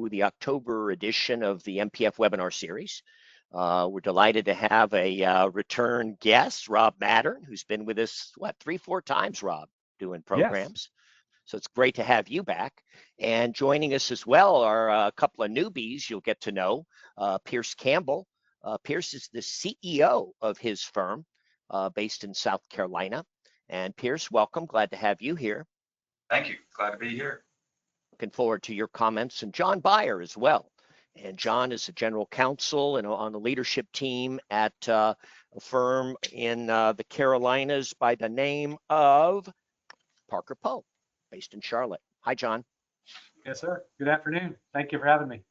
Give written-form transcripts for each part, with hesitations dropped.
to the October edition of the MPF webinar series. We're delighted to have a return guest, Rob Mattern, who's been with us, 3-4 times, Rob, doing programs. Yes. So it's great to have you back. And joining us as well are a couple of newbies you'll get to know. Pierce Campbell. Pierce is the CEO of his firm based in South Carolina. And Pierce, welcome. Glad to have you here. Thank you. Glad to be here. Looking forward to your comments. And John Beyer as well. And John is the general counsel and on the leadership team at a firm in the Carolinas by the name of Parker Poe, based in Charlotte. Hi, John. Yes, sir. Good afternoon. Thank you for having me.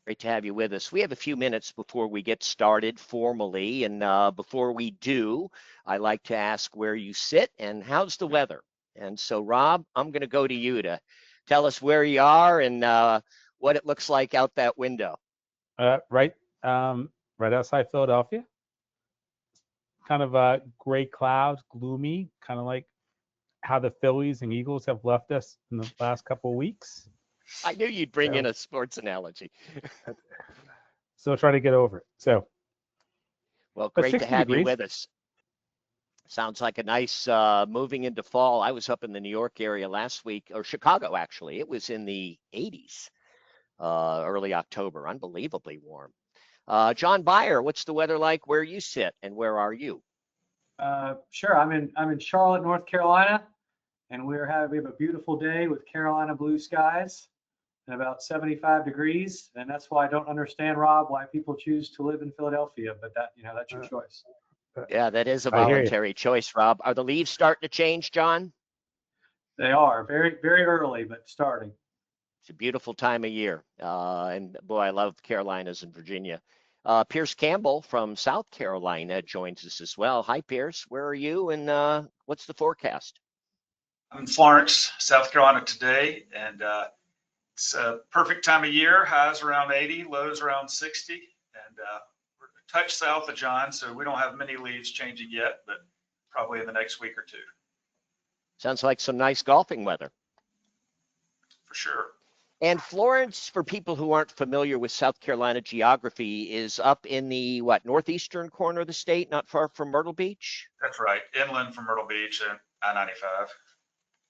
Great to have you with us. We have a few minutes before we get started formally. And before we do, I like to ask where you sit and how's the weather. And so, Rob, I'm going to go to you to tell us where you are and what it looks like out that window. Right outside Philadelphia. Kind of gray clouds, gloomy, kind of like how the Phillies and Eagles have left us in the last couple of weeks. I knew you'd bring in a sports analogy. Still trying to get over it. So, well, great to have you with us. Sounds like a nice moving into fall. I was up in the New York area last week, or Chicago actually. It was in the 80s, early October, unbelievably warm. John Beyer, what's the weather like where you sit, and where are you? Sure, I'm in Charlotte, North Carolina, and we have a beautiful day with Carolina blue skies and about 75 degrees, and that's why I don't understand, Rob, why people choose to live in Philadelphia, but that's your choice. Yeah, that is a voluntary choice, Rob. Are the leaves starting to change, John? They are very, very early, but starting. It's a beautiful time of year, and boy, I love Carolinas and Virginia. Pierce Campbell from South Carolina joins us as well. Hi, Pierce. Where are you, and what's the forecast? I'm in Florence, South Carolina today, and it's a perfect time of year. Highs around 80, lows around 60, and we're a touch south of John, so we don't have many leaves changing yet, but probably in the next week or two. Sounds like some nice golfing weather. For sure. And Florence, for people who aren't familiar with South Carolina geography, is up in the, northeastern corner of the state, not far from Myrtle Beach? That's right, inland from Myrtle Beach and I-95.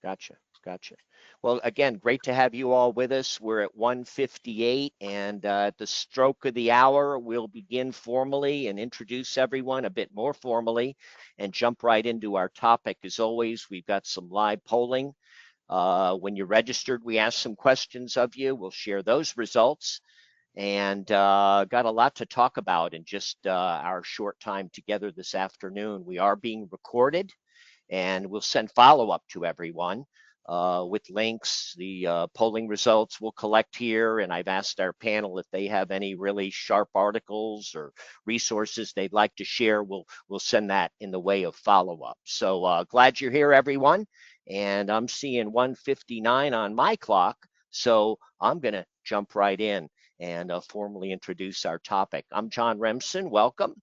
Gotcha. Well, again, great to have you all with us. We're at 1:58, and at the stroke of the hour, we'll begin formally and introduce everyone a bit more formally and jump right into our topic. As always, we've got some live polling. When you're registered, we ask some questions of you. We'll share those results, and got a lot to talk about in just our short time together this afternoon. We are being recorded, and we'll send follow-up to everyone with links. The polling results we'll collect here, and I've asked our panel if they have any really sharp articles or resources they'd like to share. We'll send that in the way of follow-up. So glad you're here, everyone. And I'm seeing 1:59 on my clock, so I'm going to jump right in and formally introduce our topic. I'm John Remsen. Welcome.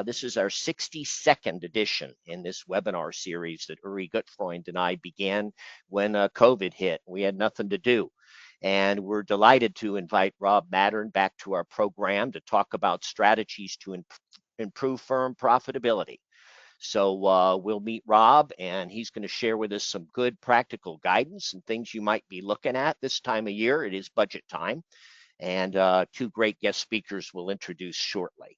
This is our 62nd edition in this webinar series that Uri Gutfreund and I began when COVID hit. We had nothing to do. And we're delighted to invite Rob Mattern back to our program to talk about strategies to improve firm profitability. So we'll meet Rob, and he's going to share with us some good practical guidance and things you might be looking at this time of year. It is budget time, and two great guest speakers we'll introduce shortly.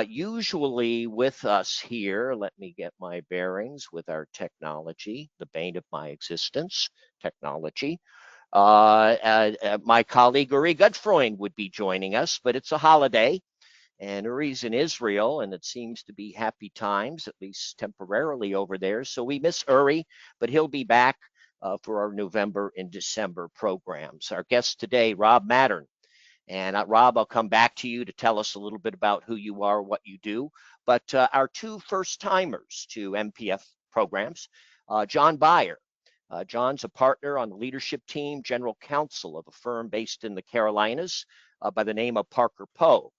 Usually with us here, let me get my bearings with our technology, the bane of my existence, technology. My colleague Uri Gutfreund would be joining us, but it's a holiday. And Uri's in Israel, and it seems to be happy times, at least temporarily over there. So we miss Uri, but he'll be back for our November and December programs. Our guest today, Rob Mattern. And Rob, I'll come back to you to tell us a little bit about who you are, what you do. But our two first-timers to MPF programs, John Beyer. John's a partner on the leadership team, general counsel of a firm based in the Carolinas by the name of Parker Poe.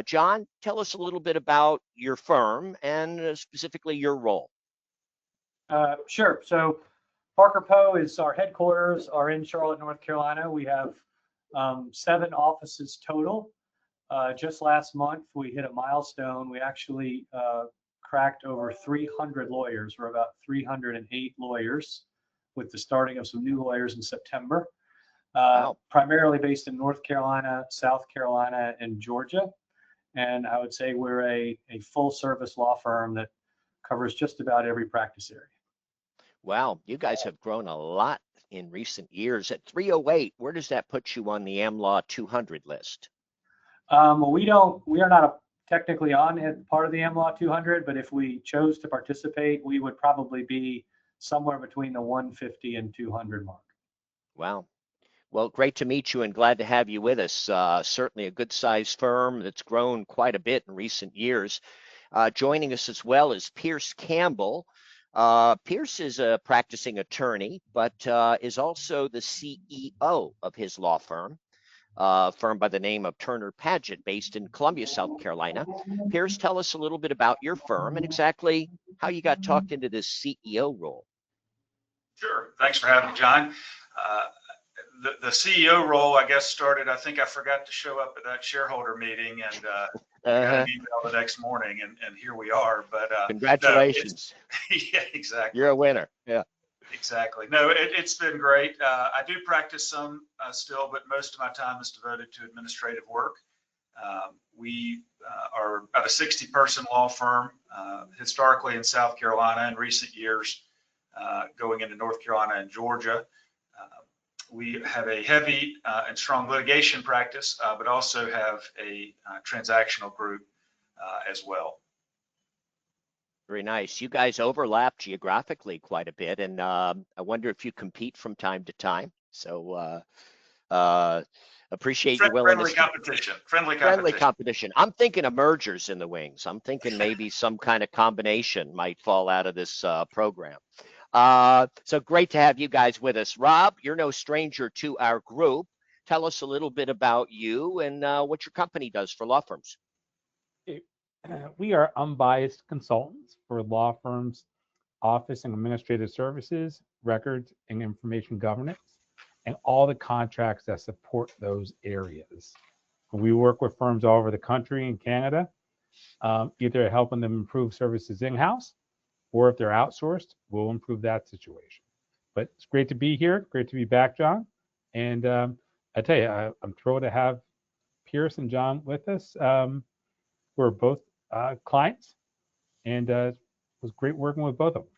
John, tell us a little bit about your firm and specifically your role. Sure. So Parker Poe is our headquarters are in Charlotte, North Carolina. We have 7 offices total. Just last month, we hit a milestone. We actually cracked over 300 lawyers. We're about 308 lawyers with the starting of some new lawyers in September. Wow. Primarily based in North Carolina, South Carolina, and Georgia. And I would say we're a full service law firm that covers just about every practice area. Wow, you guys have grown a lot in recent years. At 308, where does that put you on the AmLaw 200 list? We are not technically on part of the AmLaw 200, but if we chose to participate, we would probably be somewhere between the 150 and 200 mark. Wow. Well, great to meet you and glad to have you with us. Certainly a good sized firm that's grown quite a bit in recent years. Joining us as well is Pierce Campbell. Pierce is a practicing attorney, but is also the CEO of his law firm, a firm by the name of Turner Padget, based in Columbia, South Carolina. Pierce, tell us a little bit about your firm and exactly how you got talked into this CEO role. Sure. Thanks for having me, John. The CEO role, I guess, started, I think I forgot to show up at that shareholder meeting and I got an email the next morning and here we are. But congratulations. No, yeah, exactly. You're a winner. Yeah. Exactly. No, it's been great. I do practice some still, but most of my time is devoted to administrative work. We are about a 60-person law firm, historically in South Carolina, in recent years going into North Carolina and Georgia. We have a heavy and strong litigation practice, but also have a transactional group as well. Very nice. You guys overlap geographically quite a bit, and I wonder if you compete from time to time. So appreciate your willingness. Friendly competition. I'm thinking of mergers in the wings. I'm thinking maybe some kind of combination might fall out of this program. So great to have you guys with us. Rob, you're no stranger to our group. Tell us a little bit about you and what your company does for law firms. We are unbiased consultants for law firms, office and administrative services, records and information governance, and all the contracts that support those areas. We work with firms all over the country and Canada, either helping them improve services in-house, or if they're outsourced, we'll improve that situation. But it's great to be here. Great to be back, John. And I tell you, I'm thrilled to have Pierce and John with us. We're both clients, and it was great working with both of them.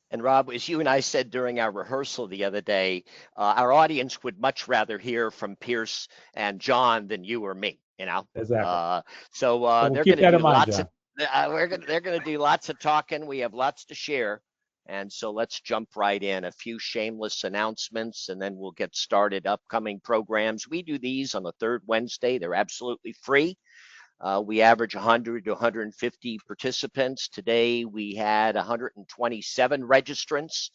And Rob, as you and I said during our rehearsal the other day, our audience would much rather hear from Pierce and John than you or me. You know, exactly. So we'll they're going to do lots of. They're going to do lots of talking. We have lots to share. And so let's jump right in. A few shameless announcements, and then we'll get started. Upcoming programs. We do these on the third Wednesday. They're absolutely free. We average 100 to 150 participants. Today, we had 127 registrants.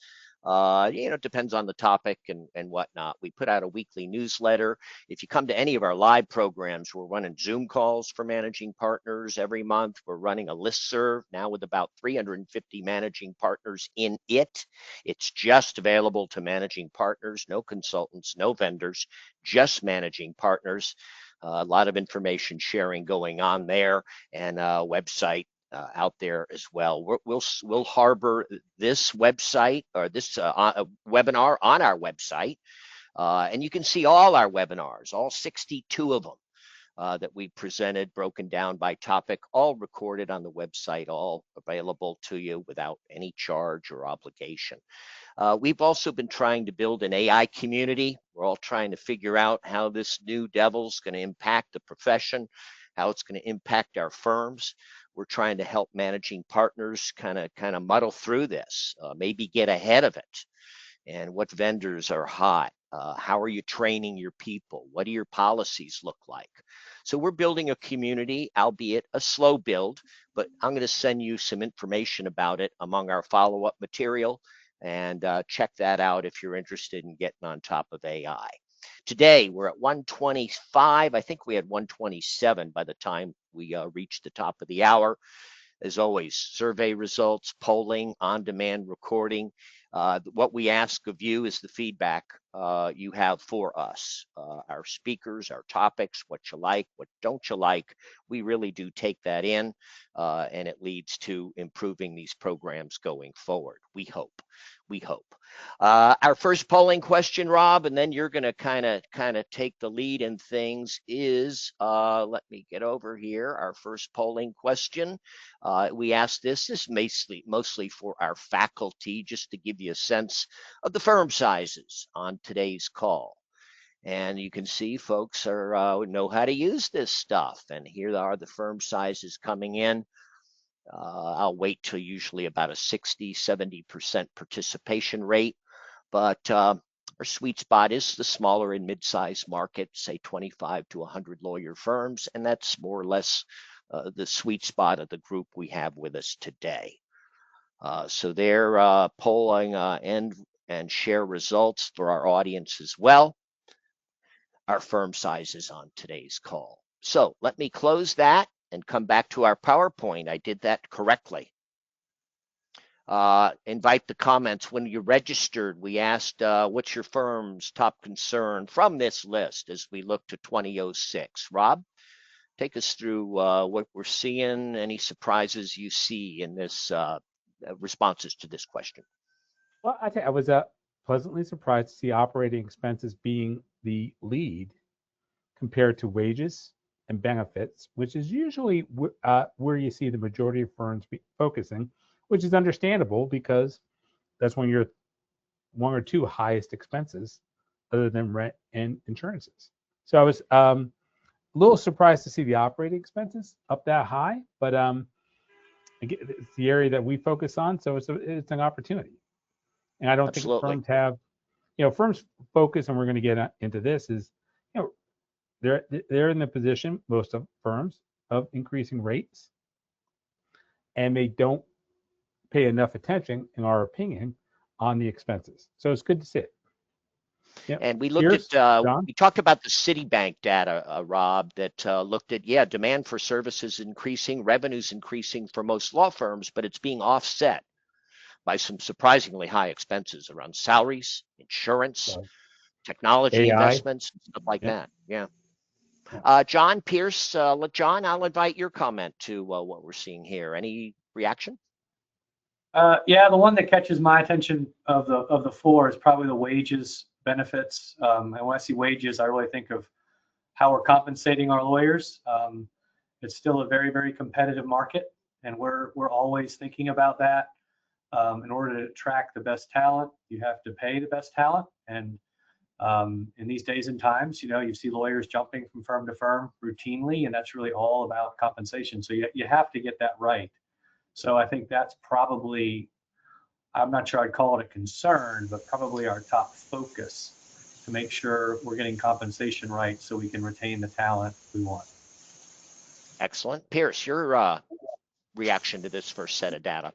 It depends on the topic and whatnot. We put out a weekly newsletter. If you come to any of our live programs, we're running Zoom calls for managing partners every month. We're running a listserv now with about 350 managing partners in it. It's just available to managing partners, no consultants, no vendors, just managing partners. A lot of information sharing going on there, and a website out there as well. We'll harbor this website or this webinar on our website, and you can see all our webinars, all 62 of them that we presented, broken down by topic, all recorded on the website, all available to you without any charge or obligation. We've also been trying to build an AI community. We're all trying to figure out how this new devil's going to impact the profession, how it's going to impact our firms. We're trying to help managing partners kind of muddle through this, maybe get ahead of it. And what vendors are hot? How are you training your people? What do your policies look like? So we're building a community, albeit a slow build, but I'm going to send you some information about it among our follow-up material, and check that out if you're interested in getting on top of AI. Today, we're at 125. I think we had 127 by the time we reached the top of the hour. As always, survey results, polling, on-demand recording. What we ask of you is the feedback you have for us, our speakers, our topics, what you like, what don't you like. We really do take that in, and it leads to improving these programs going forward. We hope. We hope. Our first polling question, Rob, and then you're going to kind of take the lead in things is, let me get over here. Our first polling question. We asked this is mostly for our faculty, just to give you a sense of the firm sizes on today's call. And you can see folks are know how to use this stuff. And here are the firm sizes coming in. I'll wait till usually about a 60-70% participation rate, but our sweet spot is the smaller and mid-sized market, say 25 to 100 lawyer firms, and that's more or less the sweet spot of the group we have with us today. So they're polling and share results for our audience as well. Our firm sizes on today's call. So let me close that and come back to our PowerPoint. I did that correctly. Invite the comments. When you registered, we asked, what's your firm's top concern from this list as we look to 2006? Rob, take us through what we're seeing, any surprises you see in this responses to this question. Well, I think I was pleasantly surprised to see operating expenses being the lead compared to wages and benefits, which is usually where you see the majority of firms focusing, which is understandable because that's one of your one or two highest expenses other than rent and insurances. So I was a little surprised to see the operating expenses up that high, but it's the area that we focus on, so it's an opportunity. And I don't think firms have, firms focus, and we're going to get into this, is, they're in the position, most of firms, of increasing rates, and they don't pay enough attention, in our opinion, on the expenses. So it's good to see it. Yep. And we looked we talked about the Citibank data, Rob, that looked at, demand for services increasing, revenues increasing for most law firms, but it's being offset by some surprisingly high expenses around salaries, insurance, technology AI. investments, stuff like that. Yeah. John, Pierce, John, I'll invite your comment to what we're seeing here. Any reaction? Yeah, the one that catches my attention of the four is probably the wages, benefits. And when I see wages, I really think of how we're compensating our lawyers. It's still a very, very competitive market, and we're always thinking about that. In order to attract the best talent, you have to pay the best talent. And in these days and times, you see lawyers jumping from firm to firm routinely, and that's really all about compensation. So you have to get that right. So I think that's probably, I'm not sure I'd call it a concern, but probably our top focus to make sure we're getting compensation right so we can retain the talent we want. Excellent. Pierce, your reaction to this first set of data?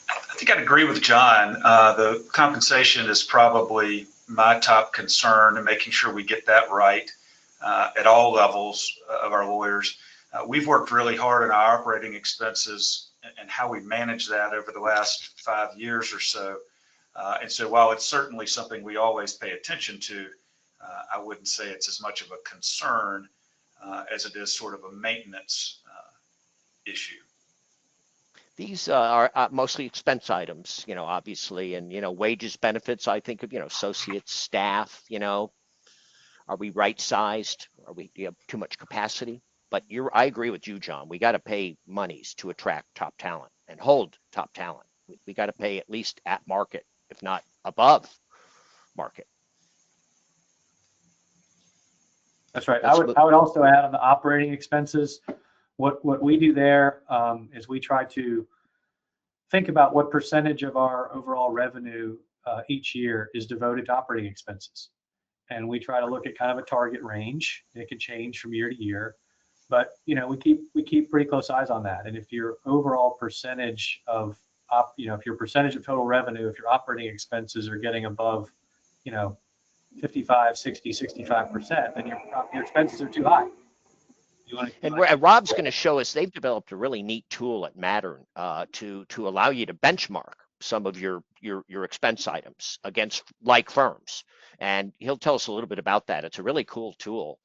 I think I'd agree with John. The compensation is probably my top concern, and making sure we get that right at all levels of our lawyers. We've worked really hard on our operating expenses and how we manage that over the last 5 years or so. And so while it's certainly something we always pay attention to, I wouldn't say it's as much of a concern as it is sort of a maintenance issue. These are mostly expense items, obviously, and, wages, benefits, I think of, associates, staff, are we right-sized? Are we, do you have too much capacity? But I agree with you, John. We got to pay monies to attract top talent and hold top talent. We got to pay at least at market, if not above market. That's right. I would also add on the operating expenses. What we do there is we try to think about what percentage of our overall revenue each year is devoted to operating expenses. And we try to look at kind of a target range. It can change from year to year, but we keep pretty close eyes on that. And if your overall percentage of if your percentage of total revenue, if your operating expenses are getting above 55, 60, 65%, then your expenses are too high. And Rob's going to show us they've developed a really neat tool at Mattern to allow you to benchmark some of your expense items against like firms. And he'll tell us a little bit about that. It's a really cool tool.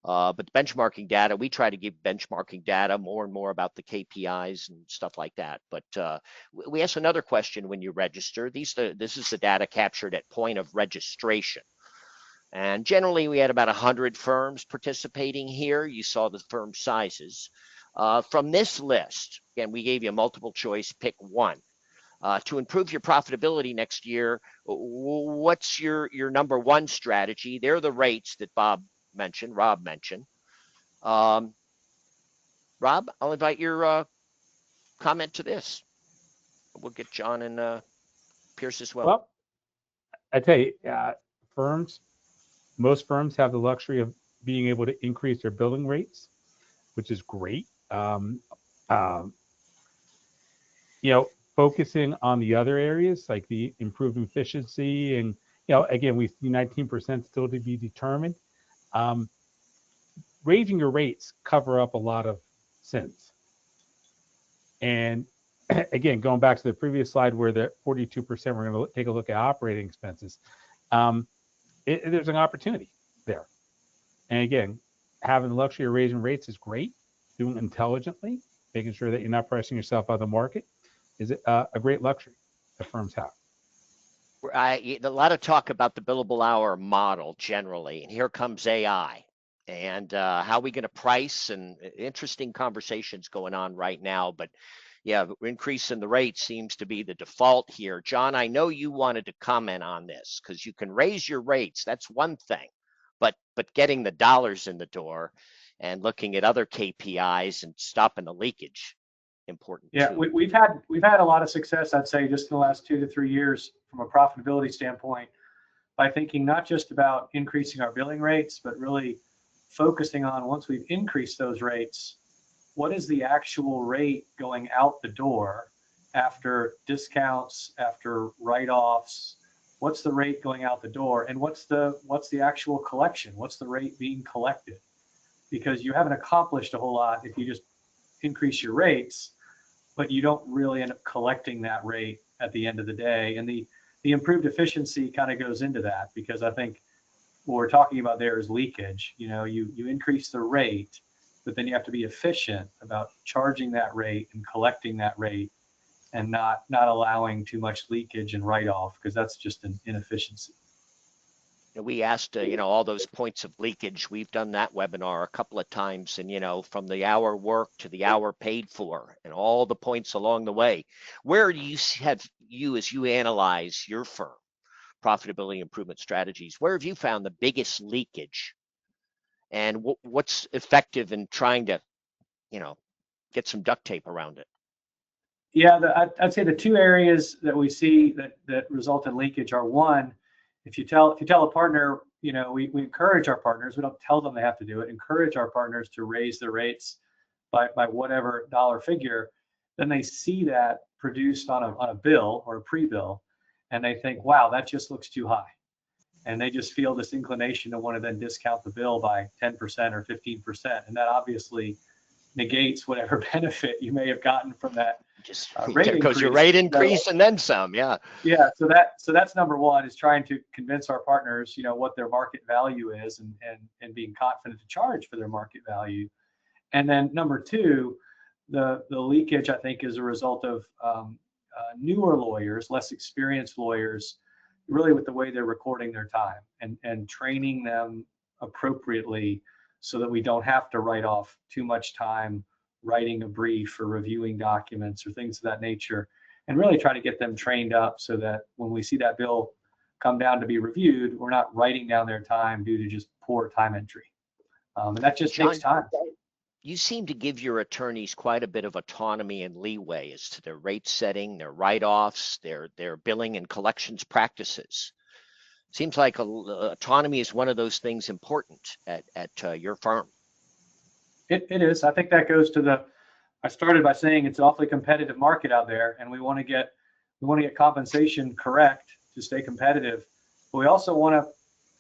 But benchmarking data, we try to give benchmarking data more and more about the KPIs and stuff like that. But we ask another question when you register. This is the data captured at point of registration. And generally, we had about 100 firms participating here. You saw the firm sizes. From this list, again, we gave you a multiple choice, pick one. To improve your profitability next year, what's your number one strategy? They're the rates that Rob mentioned. Rob, I'll invite your comment to this. We'll get John and Pierce as well. Well, I tell you, most firms have the luxury of being able to increase their billing rates, which is great. Focusing on the other areas like the improved efficiency and, again, we see 19% still to be determined. Raising your rates cover up a lot of sins. And again, going back to the previous slide where the 42%, we're going to take a look at operating expenses. There's an opportunity there. And again, having the luxury of raising rates is great. Doing it intelligently, making sure that you're not pricing yourself out of the market is a great luxury that firms have. A lot of talk about the billable hour model generally, and here comes AI. And how are we going to price, and interesting conversations going on right now. But yeah, increasing the rate seems to be the default here. John, I know you wanted to comment on this because you can raise your rates. That's one thing, but getting the dollars in the door and looking at other KPIs and stopping the leakage, important. Yeah, too. we've had a lot of success, I'd say, just in the last 2 to 3 years from a profitability standpoint by thinking not just about increasing our billing rates, but really focusing on, once we've increased those rates, what is the actual rate going out the door after discounts, after write-offs? What's the rate going out the door, and what's the actual collection? What's the rate being collected? Because you haven't accomplished a whole lot if you just increase your rates, but you don't really end up collecting that rate at the end of the day. And the improved efficiency kind of goes into that, because I think what we're talking about there is leakage. You increase the rate, but then you have to be efficient about charging that rate and collecting that rate, and not allowing too much leakage and write-off, because that's just an inefficiency. We asked, all those points of leakage. We've done that webinar a couple of times, and, from the hour worked to the hour paid for and all the points along the way. Where do you as you analyze your firm profitability improvement strategies, where have you found the biggest leakage, and what's effective in trying to, get some duct tape around it? Yeah, I'd say the two areas that we see that result in leakage are, one, if you tell a partner, we encourage our partners, we don't tell them they have to do it, encourage our partners to raise their rates by whatever dollar figure, then they see that produced on a bill or a pre-bill, and they think, wow, that just looks too high. And they just feel this inclination to want to then discount the bill by 10% or 15%. And that obviously negates whatever benefit you may have gotten from that. There goes your rate increase and then some. Yeah. So that's number one, is trying to convince our partners, what their market value is, and being confident to charge for their market value. And then number two, the leakage, I think, is a result of newer lawyers, less experienced lawyers, really with the way they're recording their time and training them appropriately, so that we don't have to write off too much time writing a brief or reviewing documents or things of that nature, and really try to get them trained up so that when we see that bill come down to be reviewed, we're not writing down their time due to just poor time entry. And that just takes time. You seem to give your attorneys quite a bit of autonomy and leeway as to their rate setting, their write-offs, their billing and collections practices. Seems like autonomy is one of those things important at your firm. It is. I think that goes to I started by saying it's an awfully competitive market out there, and we want to get compensation correct to stay competitive. But we also want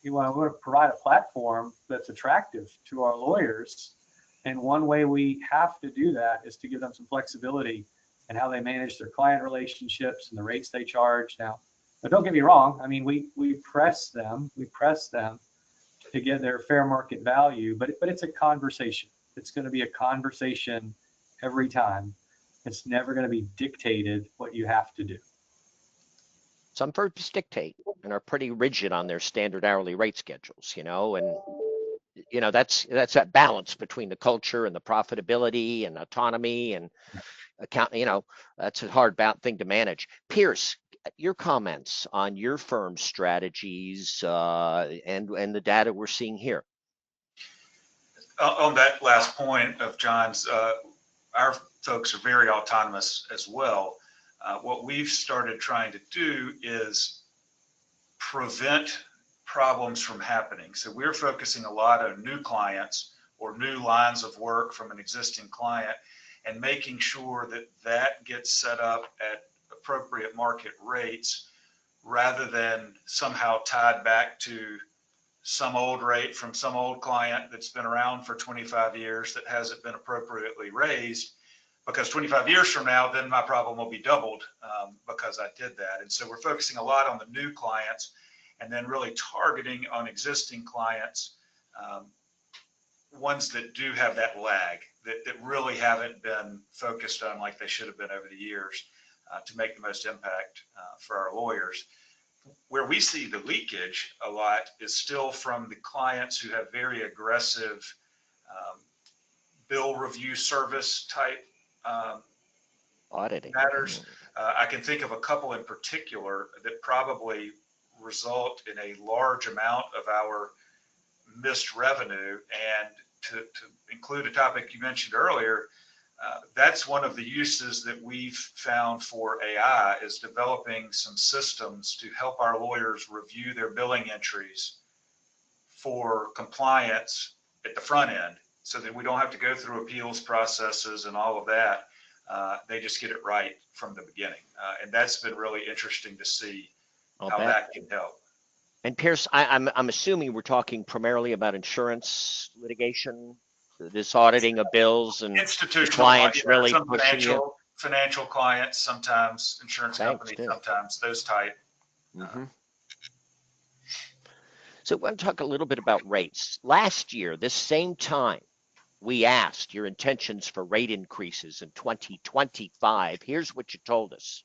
to provide a platform that's attractive to our lawyers. And one way we have to do that is to give them some flexibility and how they manage their client relationships and the rates they charge. Now, but don't get me wrong. I mean, we press them to get their fair market value, but it's a conversation. It's going to be a conversation every time. It's never going to be dictated what you have to do. Some firms dictate and are pretty rigid on their standard hourly rate schedules, and that's that balance between the culture and the profitability and autonomy and account. That's a hard thing to manage. Pierce, your comments on your firm's strategies and the data we're seeing here. On that last point of John's, our folks are very autonomous as well. What we've started trying to do is prevent problems from happening. So we're focusing a lot on new clients or new lines of work from an existing client and making sure that that gets set up at appropriate market rates rather than somehow tied back to some old rate from some old client that's been around for 25 years that hasn't been appropriately raised, because 25 years from now, then my problem will be doubled because I did that. And so we're focusing a lot on the new clients and then really targeting on existing clients, ones that do have that lag, that really haven't been focused on like they should have been over the years to make the most impact for our lawyers. Where we see the leakage a lot is still from the clients who have very aggressive bill review service type Auditing matters. I can think of a couple in particular that probably result in a large amount of our missed revenue. And to include a topic you mentioned earlier, that's one of the uses that we've found for AI is developing some systems to help our lawyers review their billing entries for compliance at the front end so that we don't have to go through appeals processes and all of that. They just get it right from the beginning. And that's been really interesting to see how that can help. And Pierce, I'm assuming we're talking primarily about insurance litigation, this auditing of bills and institutional clients really some pushing you. Financial clients, sometimes insurance companies, sometimes those type. So I want to talk a little bit about rates. Last year, this same time, we asked your intentions for rate increases in 2025. Here's what you told us.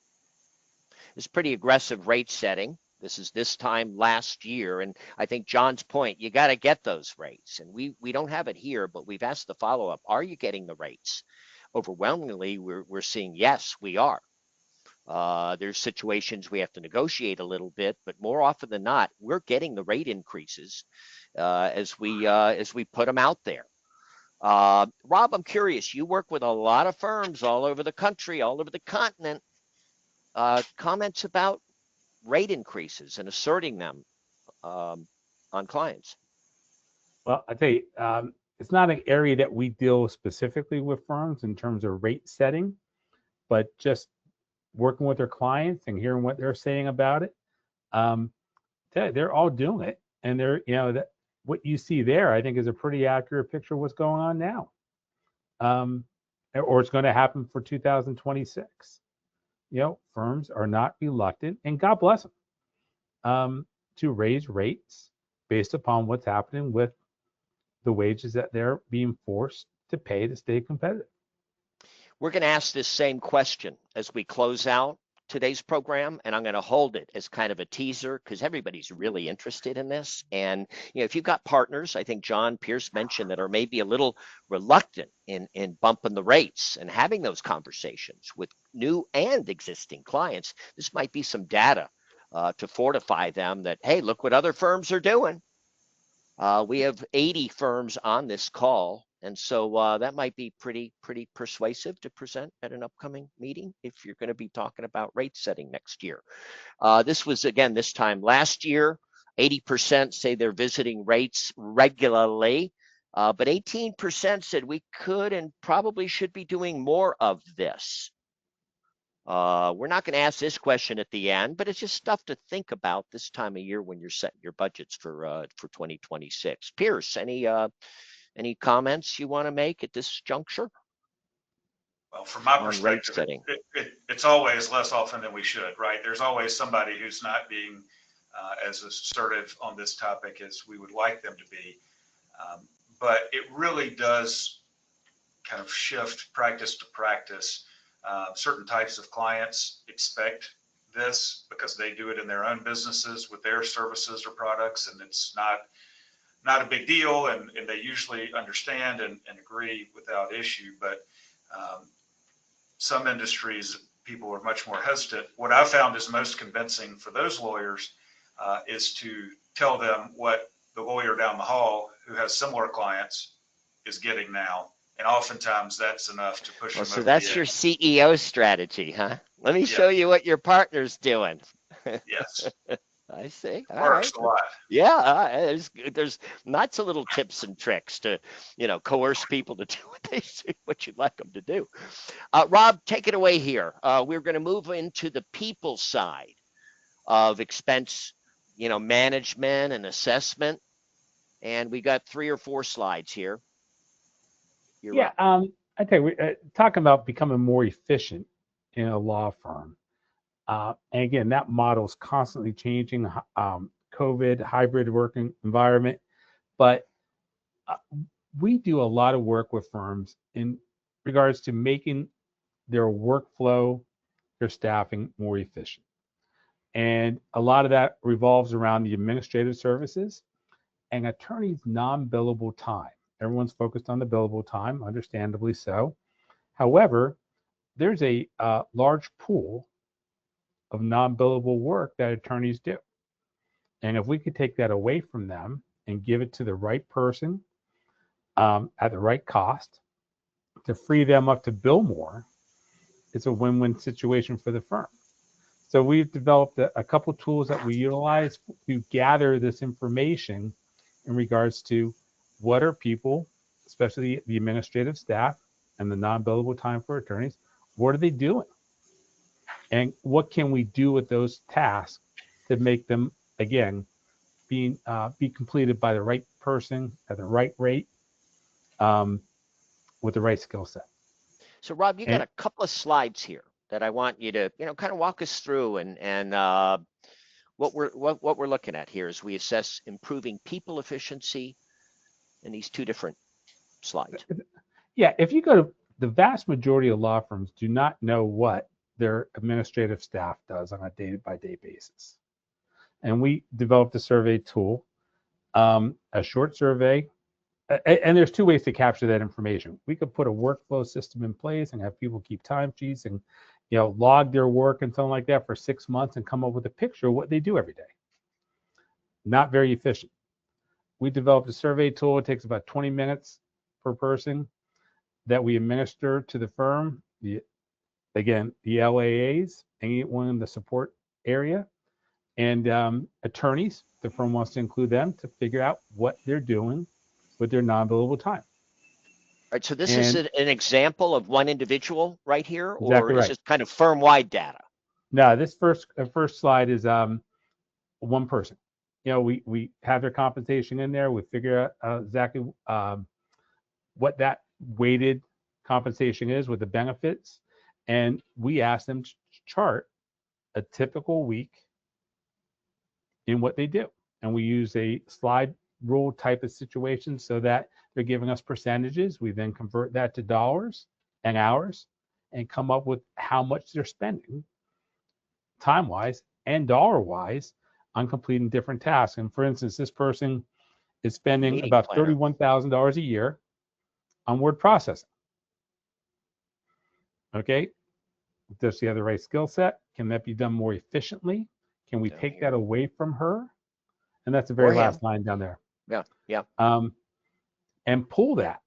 It's pretty aggressive rate setting. This is this time last year. And I think John's point, you got to get those rates. And we don't have it here, but we've asked the follow-up. Are you getting the rates? Overwhelmingly, we're seeing yes, we are. There's situations we have to negotiate a little bit, but more often than not, we're getting the rate increases as we put them out there. Rob, I'm curious. You work with a lot of firms all over the country, all over the continent. Comments about rate increases and asserting them on clients? Well, I tell you, it's not an area that we deal specifically with firms in terms of rate setting, but just working with their clients and hearing what they're saying about it. They're all doing it, and they're that what you see there, I think, is a pretty accurate picture of what's going on now, or it's going to happen for 2026. Firms are not reluctant, and God bless them, to raise rates based upon what's happening with the wages that they're being forced to pay to stay competitive. We're going to ask this same question as we close out today's program, and I'm going to hold it as kind of a teaser because everybody's really interested in this. And if you've got partners, I think John Pierce mentioned, that are maybe a little reluctant in bumping the rates and having those conversations with new and existing clients, this might be some data to fortify them that, hey, look what other firms are doing. We have 80 firms on this call, and so that might be pretty persuasive to present at an upcoming meeting if you're going to be talking about rate setting next year. This was, again, this time last year. 80% say they're visiting rates regularly, but 18% said we could and probably should be doing more of this. We're not going to ask this question at the end, but it's just stuff to think about this time of year when you're setting your budgets for 2026. Pierce, any comments you want to make at this juncture? Well, from my on rate perspective, setting? it's always less often than we should, right? There's always somebody who's not being as assertive on this topic as we would like them to be. But it really does kind of shift practice to practice. Certain types of clients expect this because they do it in their own businesses with their services or products, and it's not a big deal, and they usually understand and agree without issue. But some industries, people are much more hesitant. What I found is most convincing for those lawyers is to tell them what the lawyer down the hall who has similar clients is getting now. And oftentimes that's enough to push Well, them so over that's the your edge. CEO strategy, huh? Let me Yeah, show you what your partner's doing. yes, I see. All works right. a lot. Yeah, there's lots of little tips and tricks to, coerce people to do what they say, what you'd like them to do. Rob, take it away here. We're going to move into the people side of expense, management and assessment. And we got 3 or 4 slides here. You're Yeah, up. I tell you, talking about becoming more efficient in a law firm. And again, that model is constantly changing. COVID, hybrid working environment, but we do a lot of work with firms in regards to making their workflow, their staffing more efficient. And a lot of that revolves around the administrative services and attorneys' non-billable time. Everyone's focused on the billable time, understandably so. However, there's a large pool of non-billable work that attorneys do. And if we could take that away from them and give it to the right person at the right cost to free them up to bill more, it's a win-win situation for the firm. So we've developed a couple tools that we utilize to gather this information in regards to what are people, especially the administrative staff and the non-billable time for attorneys, what are they doing? And what can we do with those tasks to make them, again, be completed by the right person at the right rate with the right skill set. So, Rob, you got And a couple of slides here that I want you to, kind of walk us through, and what we're looking at here is we assess improving people efficiency in these 2 different slides. yeah, if you go to the vast majority of law firms do not know what their administrative staff does on a day-by-day basis. And we developed a survey tool, a short survey, and there's 2 ways to capture that information. We could put a workflow system in place and have people keep timesheets and log their work and something like that for 6 months and come up with a picture of what they do every day. Not very efficient. We developed a survey tool. It takes about 20 minutes per person that we administer to the firm. The LAAs, anyone in the support area, and attorneys. The firm wants to include them to figure out what they're doing with their non-billable time. All right, so this is an example of one individual right here, or Exactly is right. this kind of firm-wide data? No, this first slide is one person. We have their compensation in there. We figure out exactly what that weighted compensation is with the benefits, and we ask them to chart a typical week in what they do. And we use a slide rule type of situation so that they're giving us percentages. We then convert that to dollars and hours and come up with how much they're spending time-wise and dollar-wise on completing different tasks. And for instance, this person is spending Meeting about planner. $31,000 a year on word processing. Okay, does she have the right skill set? Can that be done more efficiently? Can we Down take here. that away from her? And that's the very Or him. last line down there. Yeah. And pull that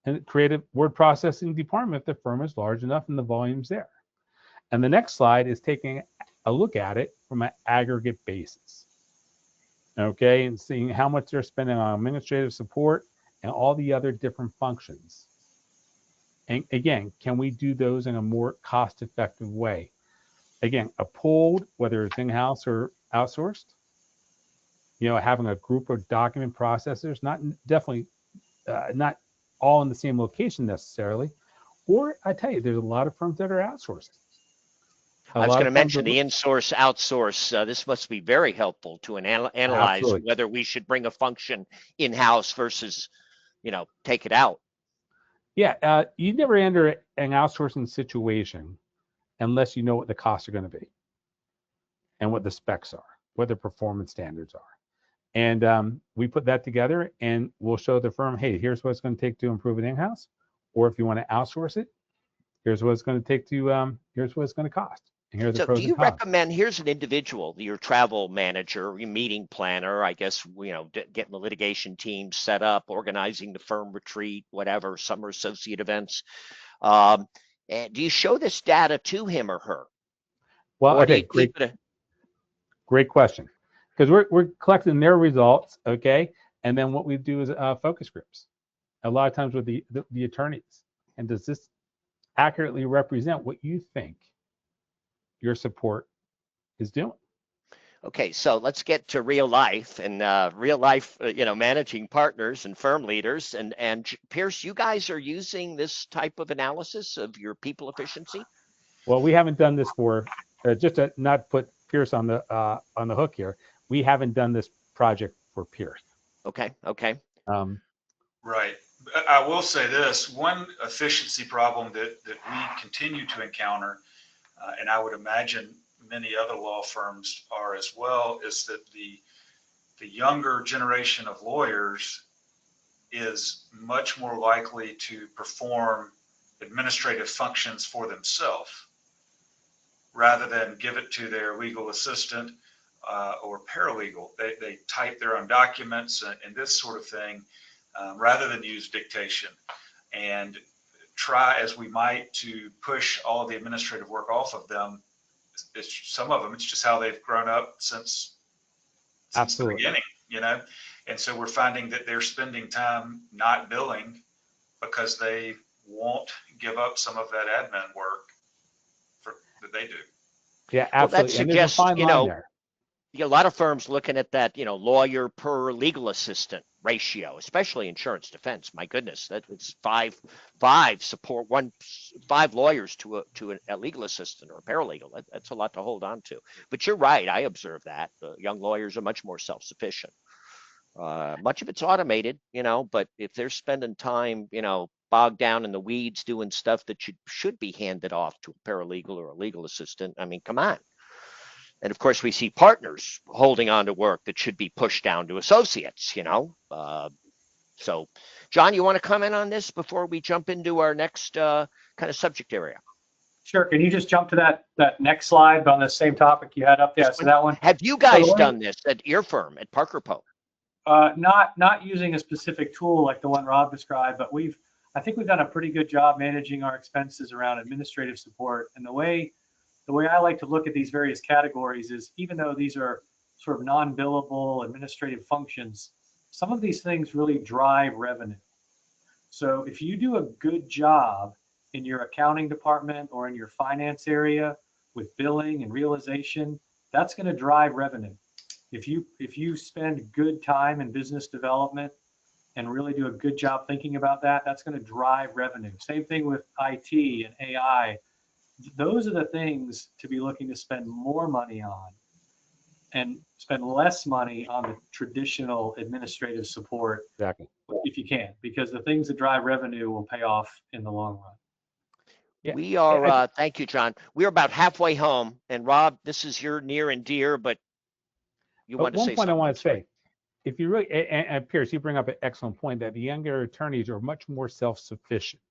and create a word processing department if the firm is large enough and the volume's there. And the next slide is taking a look at it from an aggregate basis. Okay, and seeing how much they're spending on administrative support and all the other different functions. And again, can we do those in a more cost-effective way? Again, a pooled, whether it's in-house or outsourced, having a group of document processors, not all in the same location necessarily, Or I tell you, there's a lot of firms that are outsourcing. I was going to mention the in-source, outsource. This must be very helpful to analyze Absolutely. whether we should bring a function in-house versus, take it out. Yeah, you never enter an outsourcing situation unless you know what the costs are going to be and what the specs are, what the performance standards are. And we put that together and we'll show the firm, hey, here's what it's going to take to improve it in-house. Or if you want to outsource it, here's what it's going to take to, here's what it's going to cost. And here's the So pros do you and cons. recommend, here's an individual, your travel manager, your meeting planner, I guess, getting the litigation team set up, organizing the firm retreat, whatever, summer associate events. And do you show this data to him or her? Well, Or do okay, you keep it great question. Because we're collecting their results, okay? And then what we do is focus groups. A lot of times with the attorneys. And does this accurately represent what you think your support is doing? Okay, so let's get to real life and managing partners and firm leaders. And Pierce, you guys are using this type of analysis of your people efficiency? Well, we haven't done this for, just to not put Pierce on the hook here, we haven't done this project for Pierce. Okay. Right. I will say this, one efficiency problem that we continue to encounter, and I would imagine many other law firms are as well, is that the younger generation of lawyers is much more likely to perform administrative functions for themselves rather than give it to their legal assistant or paralegal. They type their own documents and this sort of thing rather than use dictation. And try as we might to push all the administrative work off of them, some of them, it's just how they've grown up since the beginning, And so we're finding that they're spending time not billing because they won't give up some of that admin work that they do. Yeah, absolutely. Well, that and there's a suggests, fine line there. A lot of firms looking at that, lawyer per legal assistant ratio, especially insurance defense. My goodness, that it's five lawyers to a legal assistant or a paralegal. That's a lot to hold on to. But you're right. I observe that the young lawyers are much more self-sufficient. Much of it's automated, but if they're spending time, bogged down in the weeds doing stuff that should be handed off to a paralegal or a legal assistant, I mean, come on. And of course, we see partners holding on to work that should be pushed down to associates, So, John, you want to comment on this before we jump into our next kind of subject area? Sure. Can you just jump to that next slide on the same topic you had up there? So that one. Have you guys done this at your firm, at Parker Poe? Not using a specific tool like the one Rob described, but I think we've done a pretty good job managing our expenses around administrative support. And the way I like to look at these various categories is, even though these are sort of non-billable administrative functions, some of these things really drive revenue. So if you do a good job in your accounting department or in your finance area with billing and realization, that's going to drive revenue. If you spend good time in business development and really do a good job thinking about that, that's going to drive revenue. Same thing with IT and AI. Those are the things to be looking to spend more money on and spend less money on the traditional administrative support. Exactly. If you can, because the things that drive revenue will pay off in the long run. Yeah. We are, thank you, John. We're about halfway home. And Rob, this is your near and dear, but you want to say something. One point I want to say, if you really, and Pierce, you bring up an excellent point that the younger attorneys are much more self-sufficient.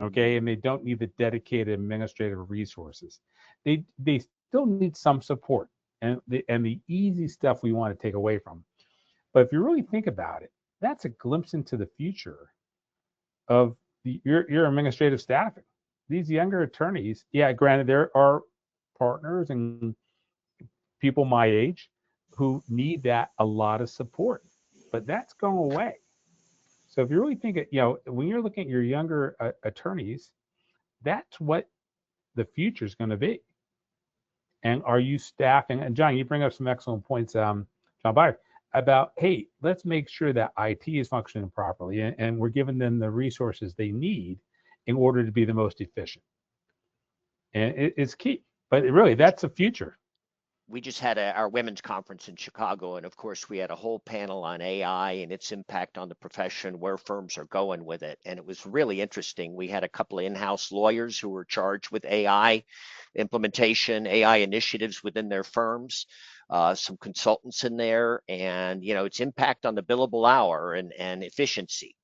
Okay, and they don't need the dedicated administrative resources. They still need some support and the easy stuff we want to take away from. But if you really think about it, that's a glimpse into the future of your administrative staffing. These younger attorneys, yeah, granted, there are partners and people my age who need a lot of support, but that's going away. So if you really think, when you're looking at your younger attorneys, that's what the future is going to be. And are you staffing? And John, you bring up some excellent points, John Beyer, about, hey, let's make sure that IT is functioning properly and we're giving them the resources they need in order to be the most efficient. And it's key. But really, that's the future. We just had our women's conference in Chicago, and of course, we had a whole panel on AI and its impact on the profession, where firms are going with it. And it was really interesting. We had a couple of in-house lawyers who were charged with AI implementation, AI initiatives within their firms, some consultants in there, and its impact on the billable hour and efficiency.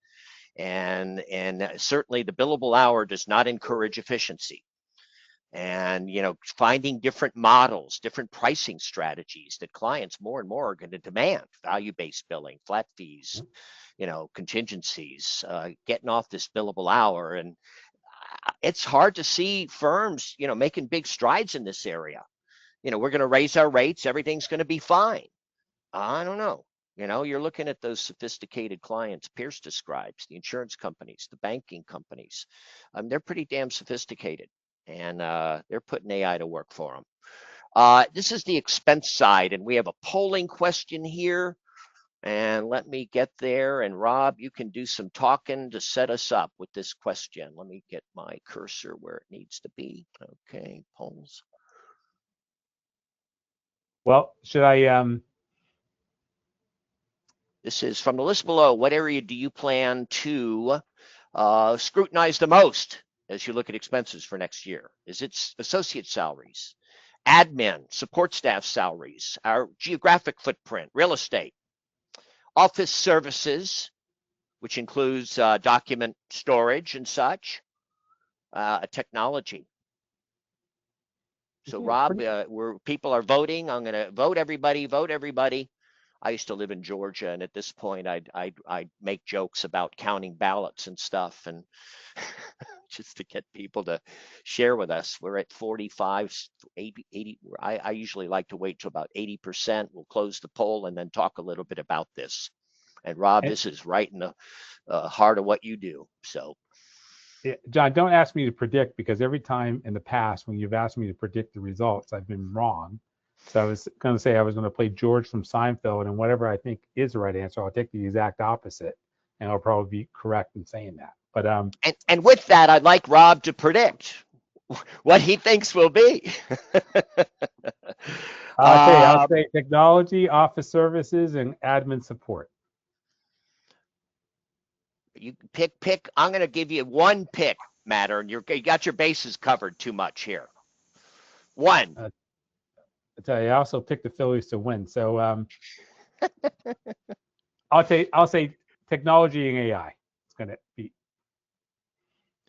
And certainly the billable hour does not encourage efficiency. And finding different models, different pricing strategies that clients more and more are going to demand: value-based billing, flat fees, contingencies, getting off this billable hour. And it's hard to see firms making big strides in this area. We're going to raise our rates, everything's going to be fine. I don't know. You're looking at those sophisticated clients Pierce describes, the insurance companies, the banking companies. They're pretty damn sophisticated, and they're putting AI to work for them. This is the expense side, and we have a polling question here. And let me get there. And Rob, you can do some talking to set us up with this question. Let me get my cursor where it needs to be. Okay, polls. Well, should I? This is from the list below. What area do you plan to scrutinize the most as you look at expenses for next year? Is it associate salaries, admin, support staff salaries, our geographic footprint, real estate, office services, which includes document storage and such, technology? So Rob, where people are voting, I'm going to vote everybody, vote everybody. I used to live in Georgia, and at this point, I'd make jokes about counting ballots and stuff, and just to get people to share with us. We're at 45, 80. I usually like to wait to about 80%. We'll close the poll and then talk a little bit about this. And Rob, this is right in the heart of what you do. So, John, don't ask me to predict, because every time in the past when you've asked me to predict the results, I've been wrong. So I was going to say I was going to play George from Seinfeld, and whatever I think is the right answer, I'll take the exact opposite, and I'll probably be correct in saying that. But and with that, I'd like Rob to predict what he thinks will be. I'll say technology, office services, and admin support. You pick. I'm going to give you one pick, Mattern. You got your bases covered too much here. One. I tell you, I also picked the Phillies to win. So I'll say technology and AI. It's going to be.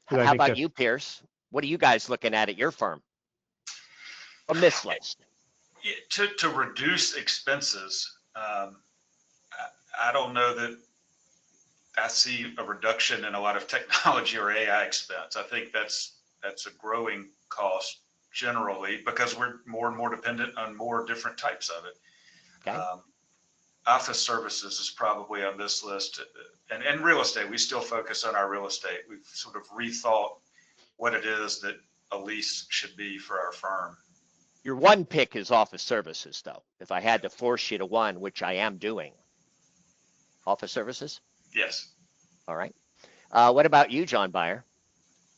How about you, Pierce? What are you guys looking at your firm from this list? To reduce expenses, I don't know that I see a reduction in a lot of technology or AI expense. I think that's a growing cost generally, because we're more and more dependent on more different types of it. Okay. Office services is probably on this list, and real estate. We still focus on our real estate. We've sort of rethought what it is that a lease should be for our firm. Your one pick is office services, though. If I had to force you to one, which I am doing, office services? Yes. All right. What about you, John Beyer?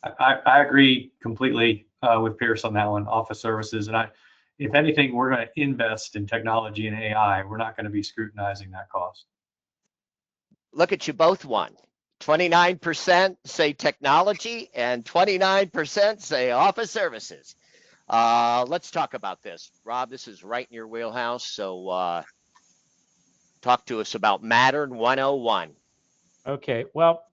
I agree completely with Pierce on that one, office services. And if anything, we're going to invest in technology and AI. We're not going to be scrutinizing that cost. Look at you both won. 29% say technology and 29% say office services. Let's talk about this. Rob, this is right in your wheelhouse. So talk to us about Mattern 101. Okay. Well,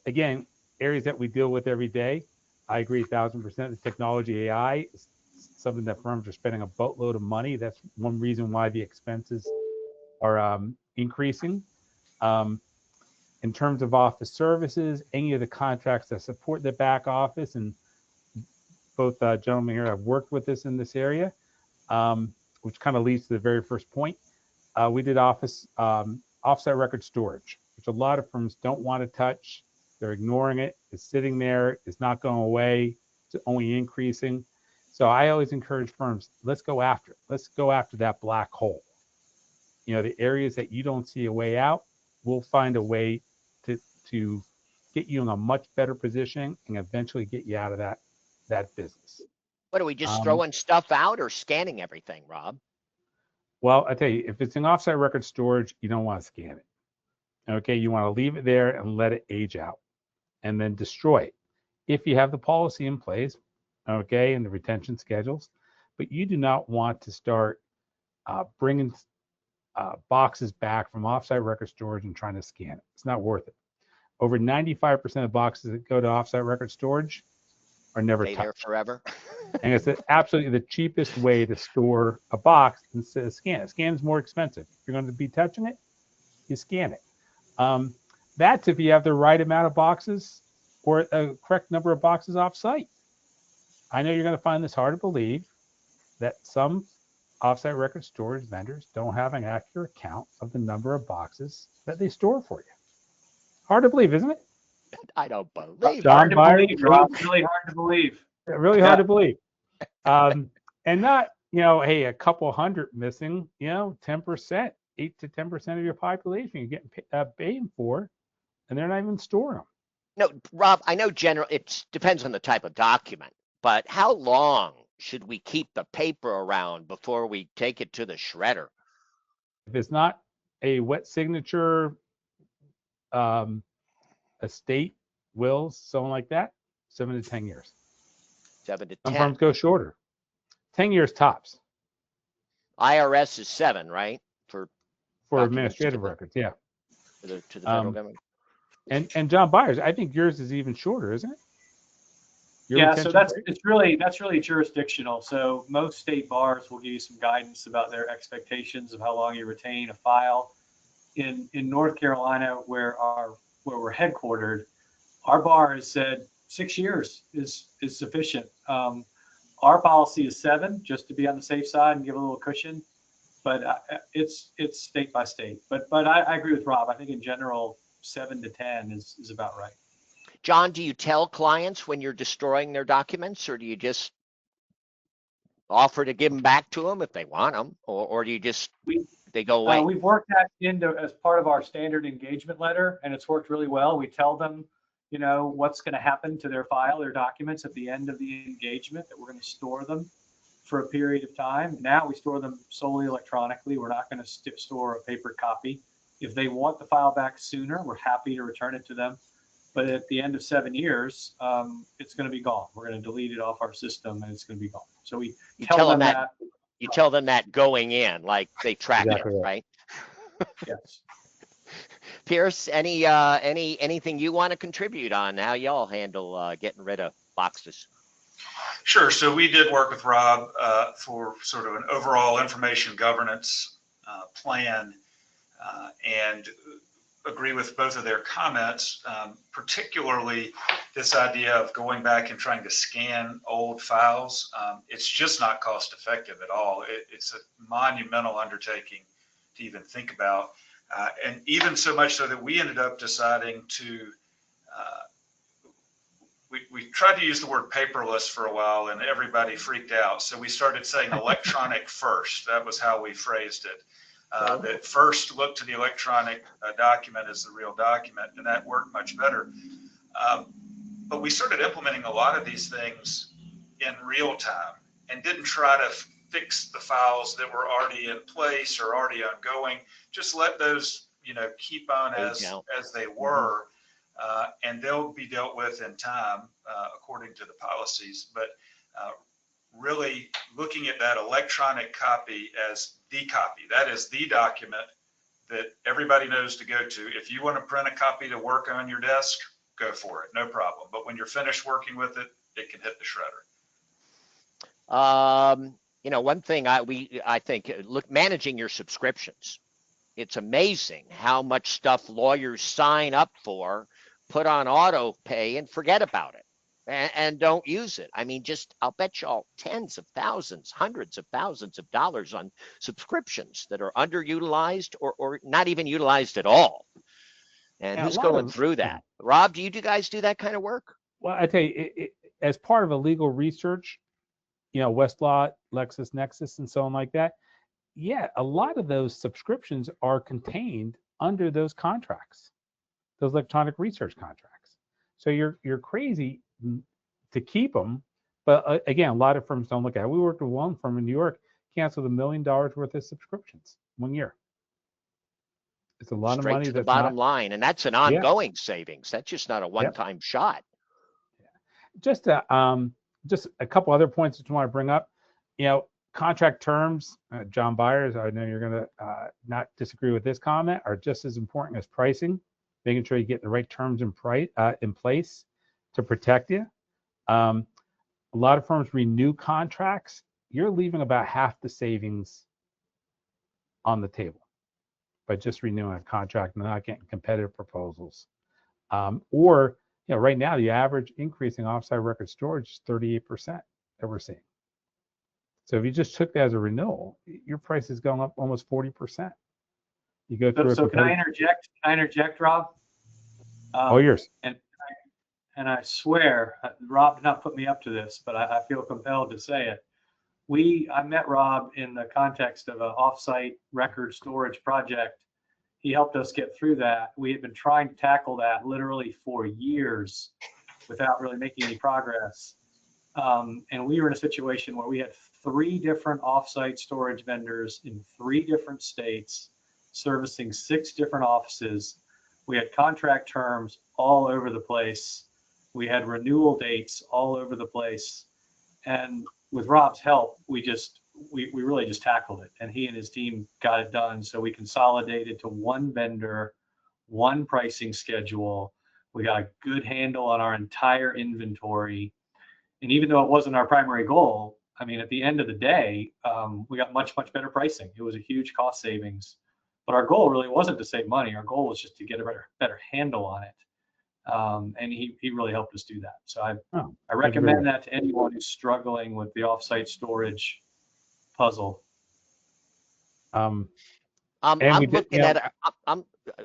again, areas that we deal with every day. I agree 1,000%. The technology, AI is something that firms are spending a boatload of money. That's one reason why the expenses are increasing. In terms of office services, any of the contracts that support the back office, and both gentlemen here have worked with us in this area, which kind of leads to the very first point. We did offsite record storage, which a lot of firms don't want to touch. They're ignoring it. It's sitting there. It's not going away. It's only increasing. So I always encourage firms, let's go after it. Let's go after that black hole. The areas that you don't see a way out, we'll find a way to get you in a much better position, and eventually get you out of that business. What are we just Um, throwing stuff out or scanning everything, Rob? Well, I tell you, if it's in offsite record storage, you don't want to scan it. Okay, you want to leave it there and let it age out, and then destroy it if you have the policy in place, okay, and the retention schedules. But you do not want to start bringing boxes back from offsite record storage and trying to scan it. It's not worth it. Over 95% of boxes that go to offsite record storage are never Stay there touched. forever. And it's absolutely the cheapest way to store a box instead of scan it. Scan is more expensive. If you're going to be touching it, you scan it. That's if you have the right amount of boxes or a correct number of boxes off-site. I know you're going to find this hard to believe that some off-site record storage vendors don't have an accurate count of the number of boxes that they store for you. Hard to believe, isn't it? I don't believe it. John Hard to Beyer, believe, Rob. Really hard to believe. really Yeah. hard to believe. And not, hey, a couple hundred missing, 10%, 8 to 10% of your population you're getting paying for, and they're not even storing them. No, Rob, I know it depends on the type of document, but how long should we keep the paper around before we take it to the shredder? If it's not a wet signature, estate, wills, something like that, 7 to 10 years. 7 to Some 10. firms go shorter. 10 years tops IRS is 7, right? For documents administrative to the- records, yeah. to the federal Um, government. And John Byers, I think yours is even shorter, isn't it? Your Yeah, so retention rate? that's really jurisdictional. So most state bars will give you some guidance about their expectations of how long you retain a file. In North Carolina, where we're headquartered, our bar has said 6 years is sufficient. Our policy is 7, just to be on the safe side and give a little cushion. But it's state by state. But I agree with Rob. I think in general, 7 to 10 is about right. John, do you tell clients when you're destroying their documents, or do you just offer to give them back to them if they want them, or do you just they go away? We've worked that into as part of our standard engagement letter, and it's worked really well. We tell them, what's going to happen to their file, their documents at the end of the engagement, that we're going to store them for a period of time. Now we store them solely electronically. We're not going to store a paper copy. If they want the file back sooner, we're happy to return it to them. But at the end of 7 years, it's going to be gone. We're going to delete it off our system, and it's going to be gone. So we tell them that. You tell them that going in, like they track Exactly it, right? Yes. Pierce, anything you want to contribute on how y'all handle getting rid of boxes? Sure. So we did work with Rob for sort of an overall information governance plan and agree with both of their comments, particularly this idea of going back and trying to scan old files. It's just not cost effective at all. It's a monumental undertaking to even think about. And even so much so that we ended up deciding to we tried to use the word paperless for a while, and everybody freaked out. So we started saying electronic first. That was how we phrased it. That first look to the electronic document as the real document, and that worked much better. But we started implementing a lot of these things in real time and didn't try to fix the files that were already in place or already ongoing. Just let those, keep on as they were. And they'll be dealt with in time according to the policies. But really looking at that electronic copy as the copy, that is the document that everybody knows to go to. If you want to print a copy to work on your desk, go for it, no problem. But when you're finished working with it, it can hit the shredder. One thing I think, look, managing your subscriptions. It's amazing how much stuff lawyers sign up for, put on auto pay, and forget about it and don't use it. I mean, I'll bet y'all tens of thousands, hundreds of thousands of dollars on subscriptions that are underutilized or not even utilized at all. And who's going through that? Rob, do you guys do that kind of work? Well, I tell you, as part of a legal research, Westlaw, LexisNexis, and so on like that, yeah, a lot of those subscriptions are contained under those contracts, those electronic research contracts. So you're crazy to keep them. But again, a lot of firms don't look at it. We worked with one firm in New York, canceled $1 million worth of subscriptions 1 year. It's a lot of Straight money to the that's bottom not. line. And that's an Yeah. ongoing savings. That's just not a Yep. one-time shot. Just a couple other points that you want to bring up. Contract terms, John Beyer, I know you're going to not disagree with this comment, are just as important as pricing, making sure you get the right terms in place to protect you. A lot of firms renew contracts. You're leaving about half the savings on the table by just renewing a contract and not getting competitive proposals. Or right now, the average increase in offsite record storage is 38% that we're seeing. So if you just took that as a renewal, your price is going up almost 40%. You go through. So can I interject? Can I interject, Rob? All yours. And I swear, Rob did not put me up to this, but I feel compelled to say it. I met Rob in the context of an offsite record storage project. He helped us get through that. We had been trying to tackle that literally for years without really making any progress. And we were in a situation where we had 3 different offsite storage vendors in 3 different states, servicing 6 different offices. We had contract terms all over the place. We had renewal dates all over the place. And with Rob's help, we really just tackled it, and he and his team got it done. So we consolidated to one vendor, one pricing schedule. We got a good handle on our entire inventory. And even though it wasn't our primary goal, I mean, at the end of the day, we got much, much better pricing. It was a huge cost savings. But our goal really wasn't to save money. Our goal was just to get a better handle on it. And he really helped us do that. So I recommend that to anyone who's struggling with the offsite storage puzzle. I'm looking at.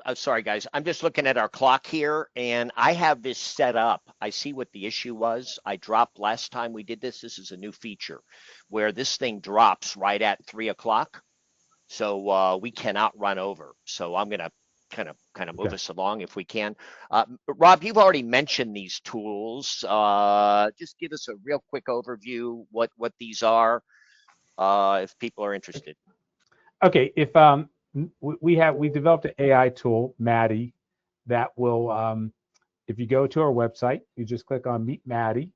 I'm sorry, guys. I'm just looking at our clock here, and I have this set up. I see what the issue was. I dropped last time we did this. This is a new feature where this thing drops right at 3 o'clock, so we cannot run over. So I'm gonna kind of move us along if we can. Rob, you've already mentioned these tools. Just give us a real quick overview what these are, if people are interested. Okay, if we developed an AI tool, Maddie, that will if you go to our website, you just click on Meet Maddie,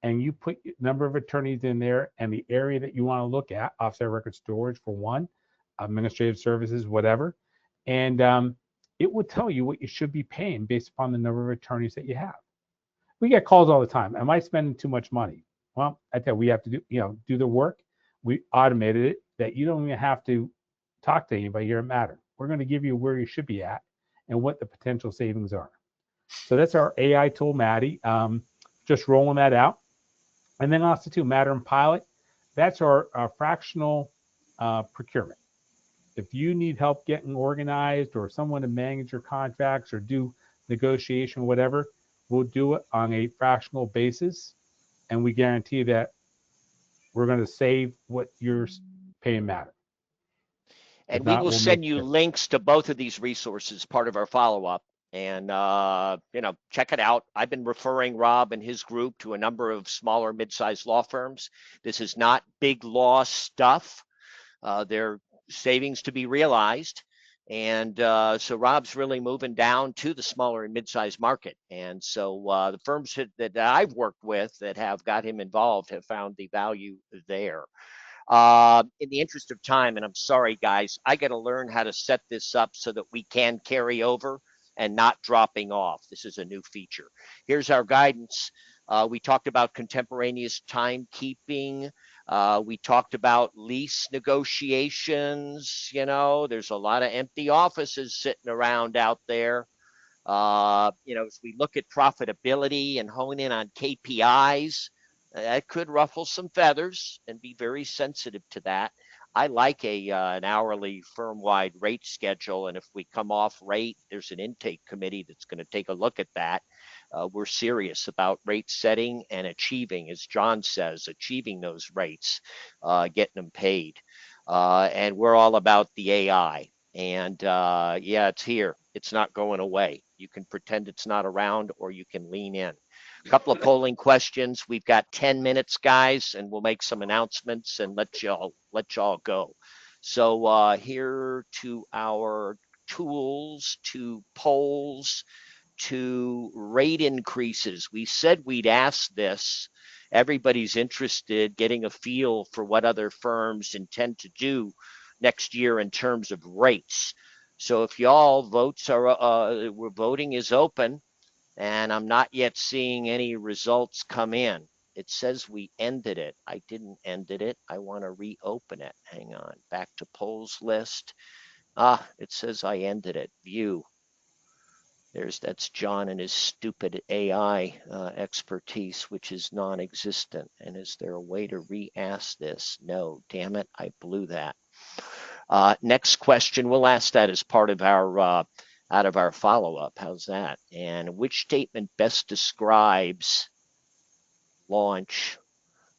and you put number of attorneys in there and the area that you want to look at, offsite record storage for one, administrative services, whatever, and it will tell you what you should be paying based upon the number of attorneys that you have. We get calls all the time. Am I spending too much money? Well, I tell you, we have to do the work. We automated it that you don't even have to talk to anybody here at Mattern. We're going to give you where you should be at and what the potential savings are. So that's our AI tool, Maddie. Just rolling that out. And then also too, Mattern Pilot. That's our fractional procurement. If you need help getting organized or someone to manage your contracts or do negotiation, whatever, we'll do it on a fractional basis. And we guarantee that we're going to save what you're paying Mattern. And we will send you links to both of these resources, part of our follow-up. And, check it out. I've been referring Rob and his group to a number of smaller, mid-sized law firms. This is not big law stuff. They're savings to be realized. And so Rob's really moving down to the smaller and mid-sized market. And so the firms that I've worked with that have got him involved have found the value there. In the interest of time, and I'm sorry, guys, I got to learn how to set this up so that we can carry over and not dropping off. This is a new feature. Here's our guidance. We talked about contemporaneous timekeeping. We talked about lease negotiations. There's a lot of empty offices sitting around out there. As we look at profitability and hone in on KPIs, that could ruffle some feathers, and be very sensitive to that. I like an hourly firm-wide rate schedule, and if we come off rate, there's an intake committee that's going to take a look at that. We're serious about rate setting and achieving, as John says, achieving those rates, getting them paid. And we're all about the AI. And yeah, it's here. It's not going away. You can pretend it's not around, or you can lean in. A couple of polling questions. We've got 10 minutes, guys, and we'll make some announcements and let y'all go. So here to our tools, to polls, to rate increases. We said we'd ask this. Everybody's interested, getting a feel for what other firms intend to do next year in terms of rates. So if y'all voting is open, and I'm not yet seeing any results come in. It says we ended it. I didn't end it. I want to reopen it. Hang on, back to polls list. It says I ended it. View. That's John and his stupid AI expertise, which is non-existent. And is there a way to re-ask this? No, damn it, I blew that. Next question, we'll ask that as part of our follow-up. How's that? And which statement best describes launch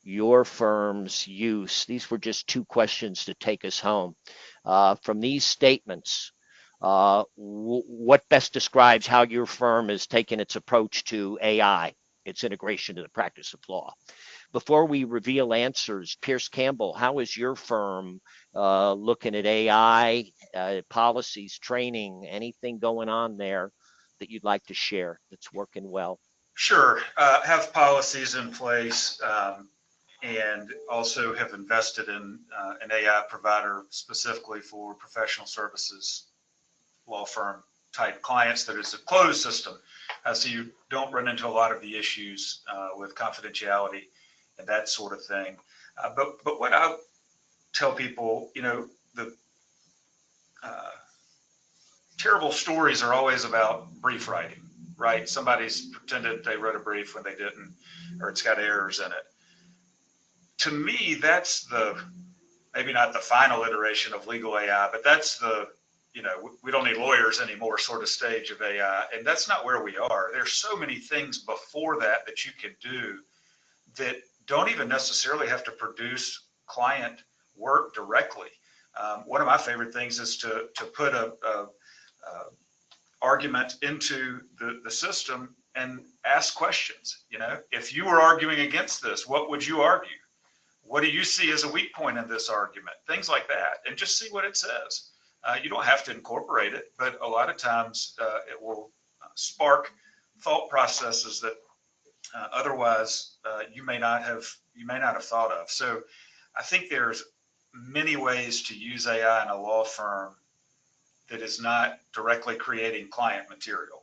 your firm's use? These were just 2 questions to take us home. From these statements, what best describes how your firm has taken its approach to AI, its integration to the practice of law? Before we reveal answers, Pierce Campbell, how is your firm looking at AI, policies, training, anything going on there that you'd like to share that's working well? Sure. Have policies in place, and also have invested in an AI provider specifically for professional services, law firm type clients that is a closed system. So you don't run into a lot of the issues with confidentiality and that sort of thing. But what I tell people, the terrible stories are always about brief writing, right? Somebody's pretended they wrote a brief when they didn't, or it's got errors in it. To me, that's maybe not the final iteration of legal AI, but that's we don't need lawyers anymore sort of stage of AI. And that's not where we are. There's so many things before that you can do that don't even necessarily have to produce client work directly. One of my favorite things is to put a argument into the system and ask questions. If you were arguing against this, what would you argue? What do you see as a weak point in this argument? Things like that, and just see what it says. You don't have to incorporate it, but a lot of times it will spark thought processes that otherwise you may not have thought of. So I think there's many ways to use AI in a law firm that is not directly creating client material.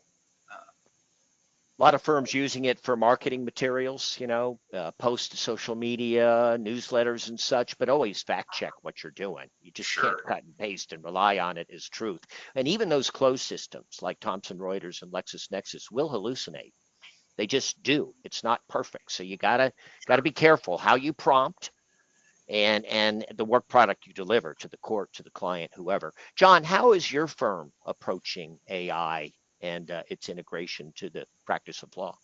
A lot of firms using it for marketing materials, post to social media, newsletters and such, but always fact check what you're doing. You just can't cut and paste and rely on it as truth. And even those closed systems like Thomson Reuters and LexisNexis will hallucinate. They just do. It's not perfect. So you gotta be careful how you prompt and the work product you deliver to the court, to the client, whoever. John, how is your firm approaching AI and its integration to the practice of law?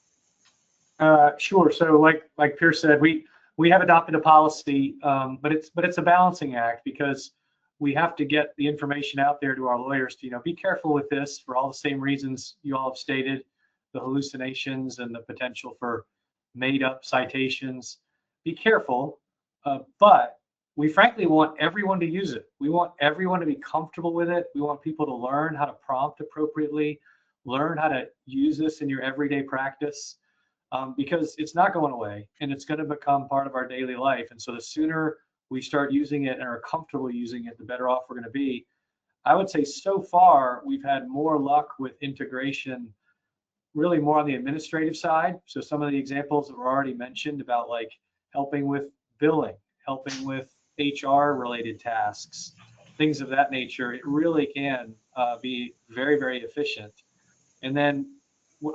Sure. So like Pierce said, we have adopted a policy, but it's a balancing act because we have to get the information out there to our lawyers to be careful with this for all the same reasons you all have stated, the hallucinations and the potential for made up citations. Be careful, but we frankly want everyone to use it. We want everyone to be comfortable with it. We want people to learn how to prompt appropriately, learn how to use this in your everyday practice, because it's not going away and it's going to become part of our daily life. And so the sooner we start using it and are comfortable using it, the better off we're going to be. I would say so far we've had more luck with integration, really more on the administrative side. So some of the examples that were already mentioned about like helping with billing, helping with HR related tasks, things of that nature, it really can be very, very efficient. And then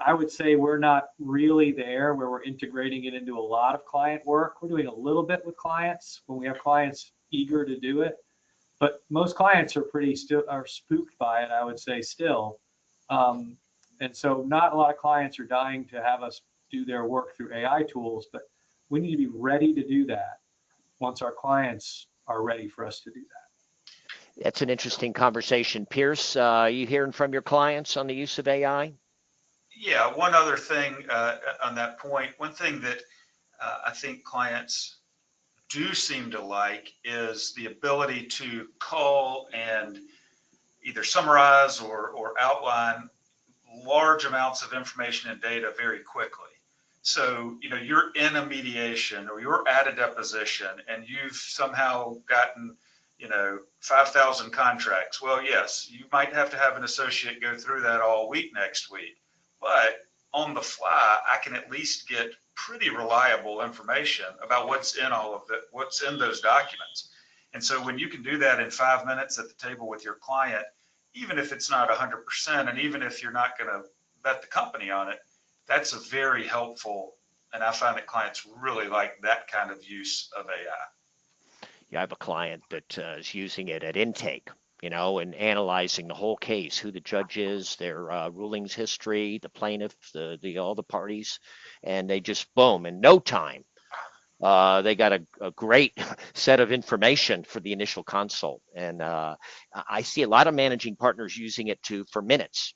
I would say we're not really there where we're integrating it into a lot of client work. We're doing a little bit with clients when we have clients eager to do it, but most clients are spooked by it, I would say still. And so not a lot of clients are dying to have us do their work through AI tools, but we need to be ready to do that once our clients are ready for us to do that. That's an interesting conversation. Pierce, you hearing from your clients on the use of AI? Yeah, one other thing on that point, one thing that I think clients do seem to like is the ability to call and either summarize or outline large amounts of information and data very quickly. So, you know, you're in a mediation or you're at a deposition and you've somehow gotten, you know, 5,000 contracts. Well, yes, you might have to have an associate go through that all week next week, but on the fly, I can at least get pretty reliable information about what's in all of the, what's in those documents. And so when you can do that in 5 minutes at the table with your client, even if it's not 100%, and even if you're not going to bet the company on it, that's a very helpful. And I find that clients really like that kind of use of AI. Yeah, I have a client that is using it at intake, and analyzing the whole case, who the judge is, their rulings history, the plaintiff, the all the parties, and they just boom in no time. They got a great set of information for the initial consult, and I see a lot of managing partners using it for minutes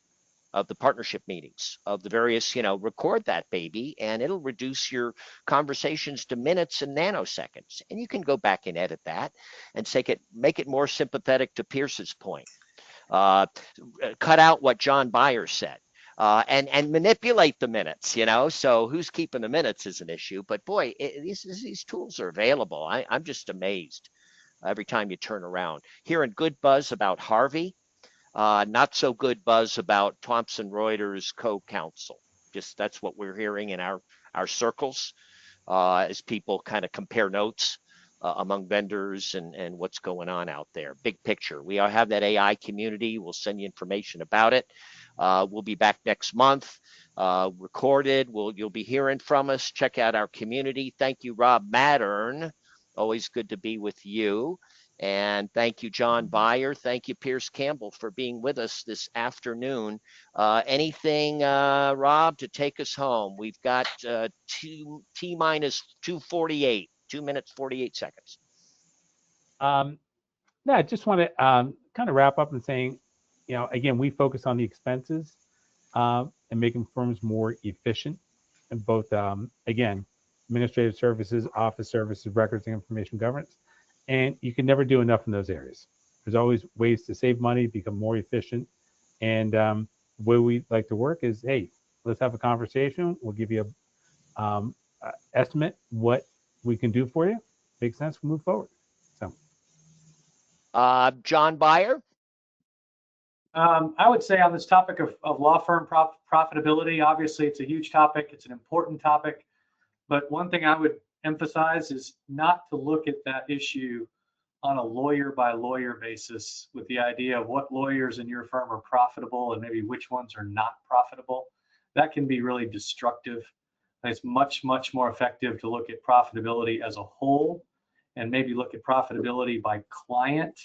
of the partnership meetings of the various, record that baby, and it'll reduce your conversations to minutes and nanoseconds. And you can go back and edit that and make it more sympathetic to Pierce's point. Cut out what John Beyer said. And manipulate the minutes, So who's keeping the minutes is an issue. But boy, these tools are available. I'm just amazed every time you turn around. Hearing good buzz about Harvey, not so good buzz about Thomson Reuters co-counsel. Just that's what we're hearing in our circles as people kind of compare notes among vendors and what's going on out there. Big picture. We all have that AI community. We'll send you information about it. We'll be back next month, recorded. You'll be hearing from us. Check out our community. Thank you, Rob Mattern. Always good to be with you. And thank you, John Beyer. Thank you, Pierce Campbell, for being with us this afternoon. Anything, Rob, to take us home? We've got T-minus 2:48, 2 minutes, 48 seconds. No, I just want to kind of wrap up and saying, again, we focus on the expenses and making firms more efficient in both, again, administrative services, office services, records and information governance. And you can never do enough in those areas. There's always ways to save money, become more efficient. And the way we like to work is, hey, let's have a conversation. We'll give you a estimate what we can do for you. Makes sense, we move forward. So, John Beyer? I would say on this topic of law firm profitability, obviously it's a huge topic. It's an important topic. But one thing I would emphasize is not to look at that issue on a lawyer by lawyer basis with the idea of what lawyers in your firm are profitable and maybe which ones are not profitable. That can be really destructive. It's much, much more effective to look at profitability as a whole and maybe look at profitability by client,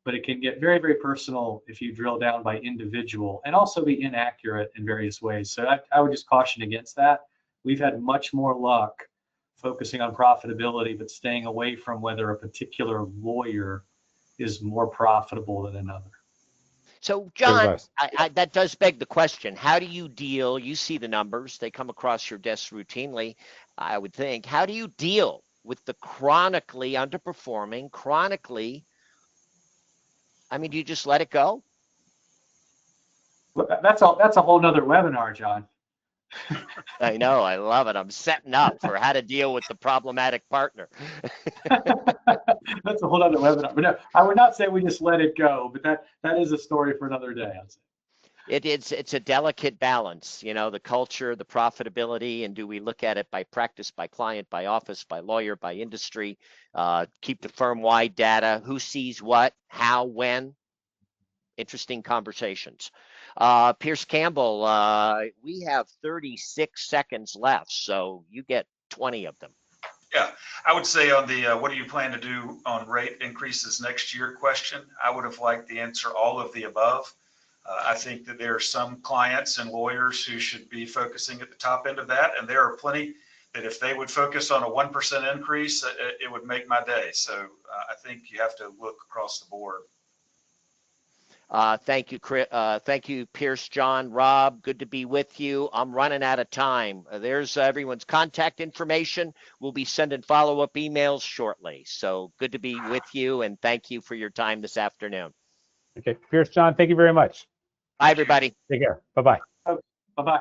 but it can get very, very personal if you drill down by individual and also be inaccurate in various ways. So I would just caution against that. We've had much more luck focusing on profitability, but staying away from whether a particular lawyer is more profitable than another. So, John, that does beg the question. How do you deal? You see the numbers. They come across your desk routinely, I would think. How do you deal with the chronically underperforming, do you just let it go? That's a whole nother webinar, John. I know, I love it. I'm setting up for how to deal with the problematic partner. That's a whole other webinar. But no, I would not say we just let it go, but that is a story for another day, I'd say. It's a delicate balance, the culture, the profitability, and do we look at it by practice, by client, by office, by lawyer, by industry, keep the firm-wide data, who sees what, how, when. Interesting conversations. Pierce Campbell, we have 36 seconds left, so you get 20 of them. Yeah, I would say on the what do you plan to do on rate increases next year question, I would have liked the answer all of the above. I think that there are some clients and lawyers who should be focusing at the top end of that, and there are plenty that if they would focus on a 1% increase, it would make my day. So I think you have to look across the board. Thank you, Chris. Thank you, Pierce, John, Rob. Good to be with you. I'm running out of time. There's everyone's contact information. We'll be sending follow-up emails shortly. So good to be with you, and thank you for your time this afternoon. Okay, Pierce, John, thank you very much. Bye, everybody. Take care. Bye-bye. Bye-bye.